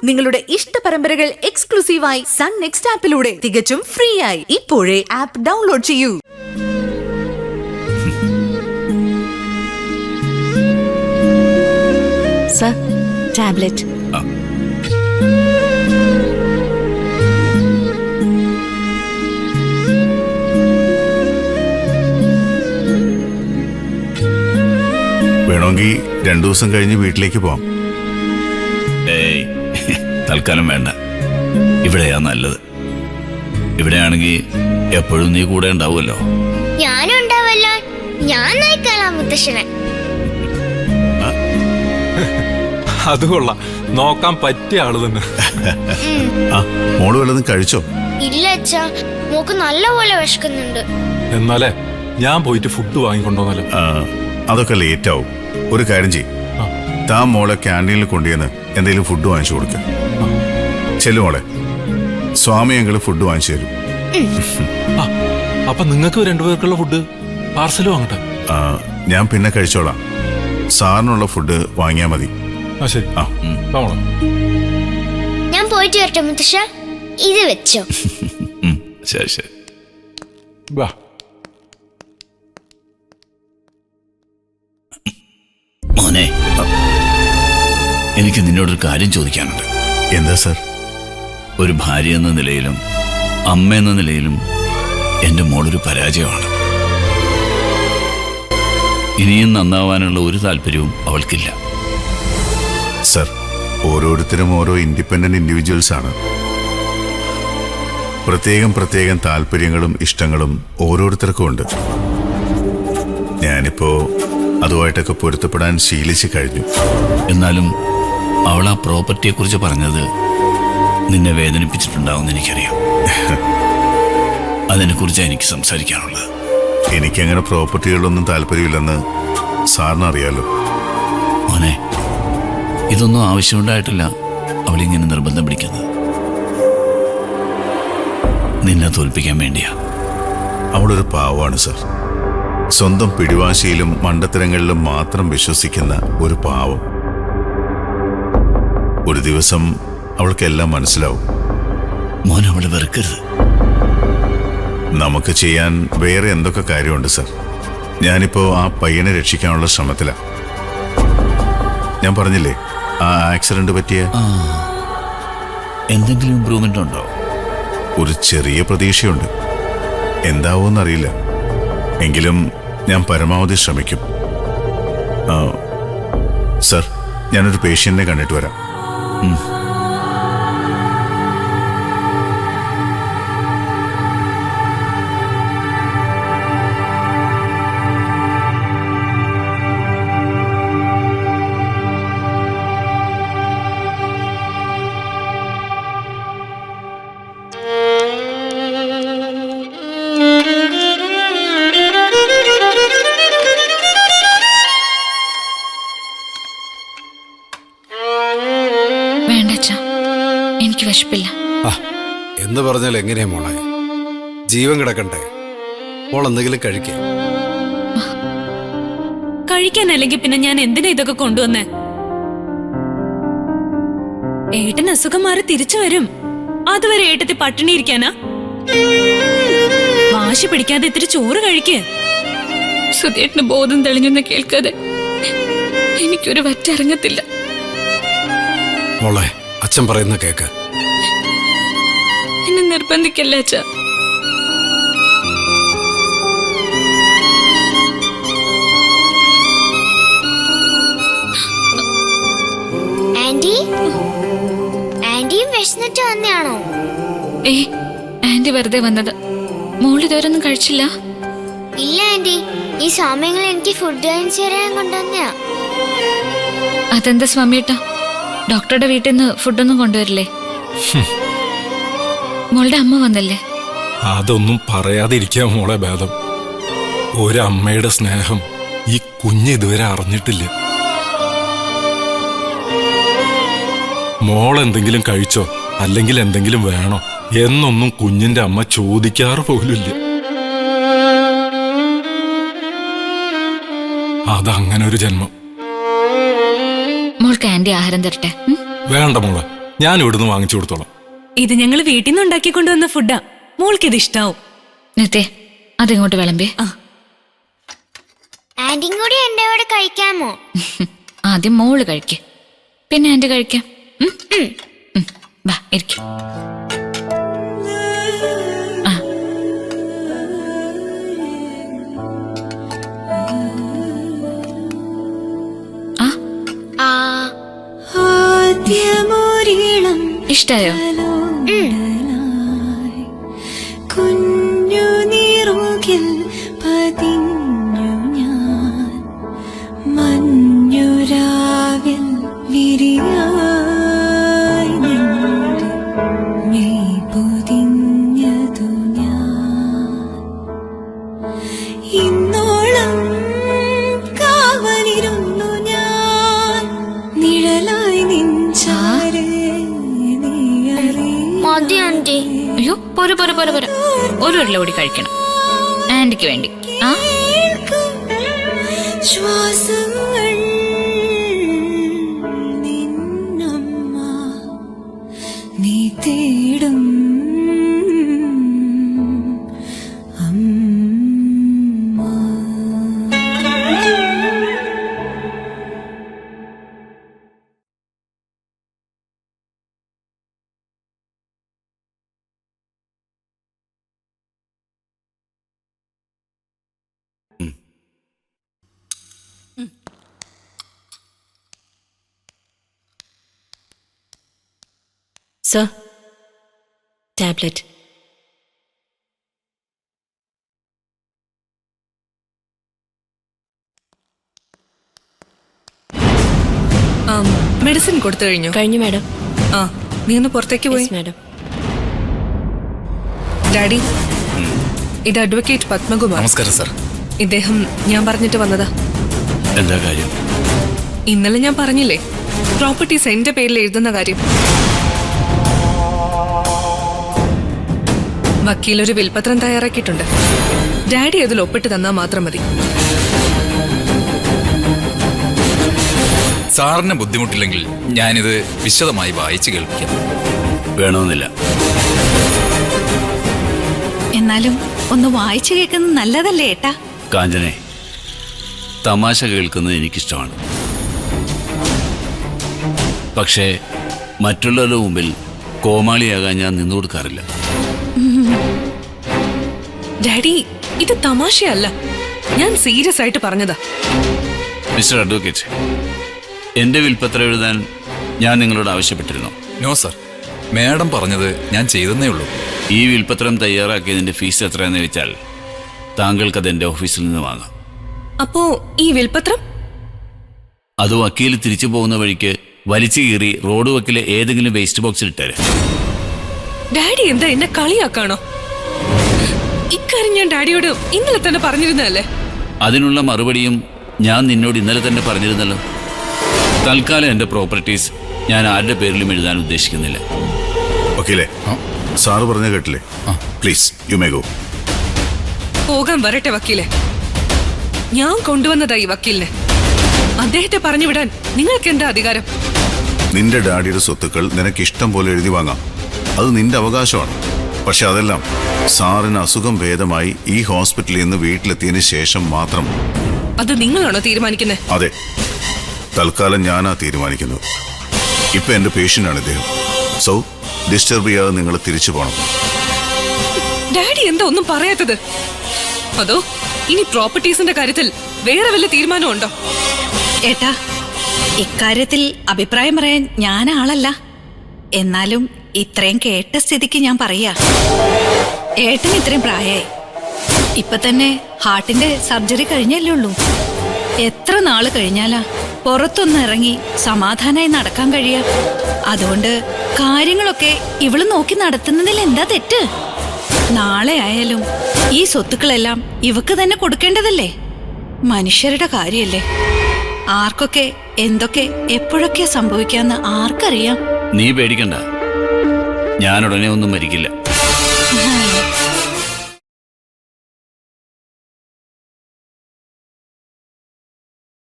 നിങ്ങളുടെ ഇഷ്ട പരമ്പരകൾ എക്സ്ക്ലൂസീവായി സൺ നെക്സ്റ്റ് ആപ്പിലൂടെ തികച്ചും ഫ്രീ ആയി ഇപ്പോഴേ ആപ്പ് ഡൗൺലോഡ് ചെയ്യൂ. Sir, tablet. വേണമെങ്കിൽ 2 ദിവസം കഴിഞ്ഞ് വീട്ടിലേക്ക് പോവാം. ഏയ്, തൽക്കാലം വേണ്ട. ഇവിടെയാ നല്ലത്. ഇവിടെയാണെങ്കിൽ എപ്പോഴും നീ കൂടെ ഉണ്ടാവുമല്ലോ. ഞാനും ഉണ്ടാവല്ലോ. ഞാൻ നയിക്കാം മുത്തശ്ശനെ. അത് കൊള്ളാം, നോക്കാൻ പറ്റിയ ആള് തന്നെ. മോള് വല്ലതും കഴിച്ചോ? ഇല്ല അച്ഛാ, മോക്ക് നല്ലപോലെ വിശക്കുന്നുണ്ട്. എന്നാലേ ഞാൻ പോയിട്ട് ഫുഡ് വാങ്ങിക്കൊണ്ടോന്നല്ലോ. അതൊക്കെ ലേറ്റ് ആവും. ഒരു കാര്യം ചെയ്യും, താൻ മോളെ ക്യാൻറ്റീനിൽ കൊണ്ടുവന്ന് എന്തെങ്കിലും ഫുഡ് വാങ്ങിച്ചു കൊടുക്ക. ചെല്ലു മോളെ, സ്വാമി ഞങ്ങൾ ഫുഡ് വാങ്ങിച്ചു തരും. അപ്പൊ നിങ്ങൾക്ക് 2 പേർക്കുള്ള ഫുഡ് പാർസൽ വാങ്ങട്ടെ? ഞാൻ പിന്നെ കഴിച്ചോളാം. സാറിനുള്ള ഫുഡ് വാങ്ങിയാ മതി. ശരി. ഞാൻ പോയിട്ട് വരട്ടെ മുത്തശ്ശ, ഇത് വെച്ചോ. ശരി ശരി. മോനെ, എനിക്ക് നിന്നോടൊരു കാര്യം ചോദിക്കാനുണ്ട്. എന്താ സർ? ഒരു ഭാര്യ എന്ന നിലയിലും അമ്മ എന്ന നിലയിലും എൻ്റെ മോളൊരു പരാജയമാണ്. ഇനിയും നന്നാവാനുള്ള ഒരു താല്പര്യവും അവൾക്കില്ല. സർ, ഓരോരുത്തരും ഓരോ ഇൻഡിപെൻഡന്റ് ഇൻഡിവിജ്വൽസ് ആണ്. പ്രത്യേകം താല്പര്യങ്ങളും ഇഷ്ടങ്ങളും ഓരോരുത്തർക്കും ഉണ്ട്. ഞാനിപ്പോ അതുമായിട്ടൊക്കെ പൊരുത്തപ്പെടാൻ ശീലിച്ചു കഴിഞ്ഞു. എന്നാലും അവൾ ആ പ്രോപ്പർട്ടിയെക്കുറിച്ച് പറഞ്ഞത് നിന്നെ വേദനിപ്പിച്ചിട്ടുണ്ടാവുമെന്ന് എനിക്കറിയാം. അതിനെക്കുറിച്ചാണ് എനിക്ക് സംസാരിക്കാനുള്ളത്. എനിക്കങ്ങനെ പ്രോപ്പർട്ടികളിലൊന്നും താല്പര്യമില്ലെന്ന് സാറിന് അറിയാലോ. മോനെ, ഇതൊന്നും ആവശ്യമുണ്ടായിട്ടില്ല അവളിങ്ങനെ നിർബന്ധം പിടിക്കുന്നത്. നിന്നെ തോൽപ്പിക്കാൻ വേണ്ടിയാ. അവളൊരു പാവമാണ് സർ. സ്വന്തം പിടിവാശിയിലും മണ്ടത്തരങ്ങളിലും മാത്രം വിശ്വസിക്കുന്ന ഒരു പാവം. ഒരു ദിവസം അവൾക്കെല്ലാം മനസ്സിലാവും. മോൻ അവളെ വെറുക്കരുത്. നമുക്ക് ചെയ്യാൻ വേറെ എന്തൊക്കെ കാര്യമുണ്ട് സർ. ഞാനിപ്പോ ആ പയ്യനെ രക്ഷിക്കാനുള്ള ശ്രമത്തിലാണ്. ഞാൻ പറഞ്ഞില്ലേ, ആ ആക്സിഡന്റ് പറ്റിയ എന്തെങ്കിലും ഇംപ്രൂവ്മെന്റ് ഉണ്ടോ? ഒരു ചെറിയ പ്രതീക്ഷയുണ്ട്. എന്താവോന്നറിയില്ല. എങ്കിലും ഞാൻ പരമാവധി ശ്രമിക്കും. സർ, ഞാനൊരു പേഷ്യന്റിനെ കണ്ടിട്ട് വരാം. എനിക്ക് വിശപ്പില്ല. എന്ന് പറഞ്ഞാൽ എങ്ങനെയാ മോളെ? ജീവൻ കിടക്കണ്ടേ? മോൾ എന്തെങ്കിലും കഴിക്കേ? കഴിക്കാനല്ലെങ്കിൽ പിന്നെ ഞാൻ എന്തിനാ ഇതൊക്കെ കൊണ്ടുവന്നേ? ഏട്ടൻ അസുഖം മാറി തിരിച്ചു വരും. അതുവരെ ഏട്ടത്തി പട്ടിണി ഇരിക്കാനാ? വാശി പിടിക്കാതെ ഇത്തിരി ചോറ് കഴിക്കേ. സുധേട്ടന് ബോധം തെളിഞ്ഞെന്ന് കേൾക്കാതെ എനിക്കൊരു വറ്റിറങ്ങത്തില്ല. മോളെ, അച്ഛൻ പറയുന്ന കേക്ക്. എന്നെ നിർബന്ധിക്കല്ലേ അച്ഛാ. ആന്റിയും വിശന്നിട്ട് വന്നെയാണോ? ആന്റി വെറുതെ വന്നത്. മോള് ഇതുവരെ ഒന്നും കഴിച്ചില്ല? ഇല്ല ആന്റി, ഈ സമയങ്ങൾ എനിക്ക് ഫുഡ് വാങ്ങിച്ചു തരാൻ കൊണ്ടുവന്നെയാ. അതെന്താ സ്വാമിയേട്ടാ, ഡോക്ടറുടെ വീട്ടിൽ നിന്ന് ഫുഡൊന്നും കൊണ്ടുവരില്ലേ? മോളുടെ അമ്മ വന്നല്ലേ? അതൊന്നും പറയാതിരിക്കാൻ മോളെ ഭേദം. ഒരമ്മയുടെ സ്നേഹം ഈ കുഞ്ഞ് ഇതുവരെ അറിഞ്ഞിട്ടില്ല. മോൾ എന്തെങ്കിലും കഴിച്ചോ അല്ലെങ്കിൽ എന്തെങ്കിലും വേണോ എന്നൊന്നും കുഞ്ഞിന്റെ അമ്മ ചോദിക്കാറ് പോലുമില്ല. അതങ്ങനെ ഒരു ജന്മം. മോൾക്ക് ആന്റി ആഹാരം തരട്ടെ? വേണ്ട മോളെ, ഞാൻ ഇവിടുന്ന് വാങ്ങിച്ചു കൊടുത്തോളാം. ഇത് ഞങ്ങൾ വീട്ടിൽ നിന്ന് ഉണ്ടാക്കി കൊണ്ടുവന്ന ഫുഡാ. മോൾക്ക് ഇത് ഇഷ്ടാവും. നിത്തേ അതിങ്ങോട്ട് വിളമ്പേ. ആന്റിയും കൂടി എന്റെ കൂടെ കഴിക്കാമോ? ആദ്യം മോള് കഴിക്ക്, പിന്നെ ആന്റി കഴിക്കാം. വാ ഇരിക്കും. ഇഷ്ടായോ? കുഞ്ഞു നീറുകിൽ പതിഞ്ഞു ഞാൻ മഞ്ഞുരാവിൽ വിരിയായി നിന്റെ മെയ് പൊതിഞ്ഞതു ഞാൻ ഇന്നോളം കാവലിരുന്നു ഞാൻ നിഴലായി നിഞ്ചാരേ. മതി ആന്റി. അയ്യോ പോരെ പോരെ പോരെ പോരെ, ഒരു ഉരുള കൂടി കഴിക്കണം ആന്റിക്ക് വേണ്ടി. ആ ശ്വാസങ്ങൾ നിന്നമ്മ നീ തേടും അമ്മ. Sir, tablet. മെഡിസിൻ കൊടുത്തു കഴിഞ്ഞു? കഴിഞ്ഞു മാഡം. ആ, നീ ഒന്ന് പുറത്തേക്ക് പോയി. മാഡം. ഡാഡി, ഇത് അഡ്വക്കേറ്റ് പത്മകുമാർ. നമസ്കാരം സർ. ഇദ്ദേഹം ഞാൻ പറഞ്ഞിട്ട് വന്നതാ. എന്താ കാര്യം? ഇന്നലെ ഞാൻ പറഞ്ഞില്ലേ പ്രോപ്പർട്ടീസ് എന്റെ പേരിൽ എഴുതുന്ന കാര്യം. വക്കീൽ ഒരു വിൽപത്രം തയ്യാറാക്കിയിട്ടുണ്ട്. ഡാഡി അതിൽ ഒപ്പിട്ട് തന്നാൽ മാത്രം മതി. സാറിന് ബുദ്ധിമുട്ടില്ലെങ്കിൽ ഞാനിത് വിശദമായി വായിച്ചു കേൾപ്പിക്കാം. വേണമെന്നില്ല. എന്നാലും ഒന്ന് വായിച്ചു കേൾക്കുന്നത് നല്ലതല്ലേ ഏട്ടാ? കാഞ്ചനെ, തമാശ കേൾക്കുന്നത് എനിക്കിഷ്ടമാണ്. പക്ഷേ മറ്റുള്ളവരുടെ മുമ്പിൽ കോമാളിയാകാൻ ഞാൻ നിന്നു കൊടുക്കാറില്ല. ഡാഡി, ഇത് തമാശയല്ല, ഞാൻ സീരിയസ് ആയിട്ട് പറഞ്ഞതാ. മിസ്റ്റർ അഡ്വക്കേറ്റ്, എന്റെ വിൽപ്പത്രം എഴുതാൻ ഞാൻ നിങ്ങളോട് ആവശ്യപ്പെട്ടിരുന്നു. നോ സർ, മാഡം പറഞ്ഞത് ഞാൻ ചെയ്തെന്നേ ഉള്ളൂ. ഈ വിൽപ്പത്രം തയ്യാറാക്കിയതിന്റെ ഫീസ് എത്രയെന്ന് വെച്ചാൽ താങ്കൾക്കത് എന്റെ ഓഫീസിൽ നിന്ന് വാങ്ങാം. അപ്പോ ഈ വിൽപത്രം? അത് വക്കീൽ തിരിച്ചു പോകുന്ന വഴിക്ക് വലിച്ചു കീറി റോഡ് വക്കിലെ ഏതെങ്കിലും വേസ്റ്റ് ബോക്സിൽ ഇട്ടേരെ. ഡാഡി എന്താ എന്നെ കളിയാക്കാണോ? ഇക്കാര്യം ഞാൻ ഡാഡിയോട് ഇന്നലെ തന്നെ പറഞ്ഞിരുന്നല്ലേ? അതിനുള്ള മറുപടിയും ഞാൻ നിന്നോട് ഇന്നലെ തന്നെ പറഞ്ഞിരുന്നല്ലോ. തൽക്കാലം എന്റെ പ്രോപ്പർട്ടീസ് ഞാൻ ആരുടെ പേരിലും എഴുതാൻ ഉദ്ദേശിക്കുന്നില്ല. വക്കീലേ, സാറ് പറഞ്ഞ കേട്ടില്ലേ? Please you may go. പോകാൻ വരട്ടെ വക്കീലെ. ഞാൻ കൊണ്ടുവന്നതാ ഈ വക്കീലിനെ. അദ്ദേഹത്തെ പറഞ്ഞു വിടാൻ നിങ്ങൾക്ക് എന്താ അധികാരം? നിന്റെ ഡാഡിയുടെ സ്വത്തുക്കൾ നിനക്ക് ഇഷ്ടം പോലെ എഴുതി വാങ്ങാം, അത് നിന്റെ അവകാശമാണ്. പക്ഷെ അതെല്ലാം സാറിന് അസുഖം ഭേദമായി ഈ ഹോസ്പിറ്റലിൽ നിന്ന് വീട്ടിലെത്തിയതിനു ശേഷം മാത്രം. അത് നിങ്ങളാണോ തീരുമാനിക്കുന്നത്? അതെ, തൽക്കാലം ഞാനാ തീരുമാനിക്കുന്നത്. ഇപ്പൊ എന്റെ പേഷ്യന്റാണ് ഇദ്ദേഹം. സോ ഡിസ്റ്റർബ് ചെയ്യാതെ നിങ്ങൾ തിരിച്ചു പോകണം. ഡാഡി എന്താ ഒന്നും പറയാത്തത്? അതോ ഇനി പ്രോപ്പർട്ടീസിന്റെ കാര്യത്തിൽ വേറെ വല്ല തീരുമാനമുണ്ടോ? ഏട്ടാ, ഇക്കാര്യത്തിൽ അഭിപ്രായം പറയാൻ ഞാൻ ആളല്ല. എന്നാലും ഇത്രയും കേട്ട സ്ഥിതിക്ക് ഞാൻ പറയാ, ഏട്ടന് ഇത്രയും പ്രായമായി. ഇപ്പൊ തന്നെ ഹാർട്ടിന്റെ സർജറി കഴിഞ്ഞല്ലേ ഉള്ളൂ. എത്ര നാള് കഴിഞ്ഞാലാ പുറത്തൊന്ന് ഇറങ്ങി സമാധാനമായി നടക്കാൻ കഴിയാ? അതുകൊണ്ട് കാര്യങ്ങളൊക്കെ ഇവള് നോക്കി നടത്തുന്നതിൽ എന്താ തെറ്റ്? നാളെ ആയാലും ഈ സ്വത്തുക്കളെല്ലാം ഇവക്ക് തന്നെ കൊടുക്കേണ്ടതല്ലേ? മനുഷ്യരുടെ കാര്യല്ലേ? ആർക്കൊക്കെ എന്തൊക്കെ എപ്പോഴൊക്കെ സംഭവിക്കാന്ന് ആർക്കറിയാം? നീ പേടിക്കണ്ട, ഞാൻ ഉടനെ ഒന്നും മരിക്കില്ല.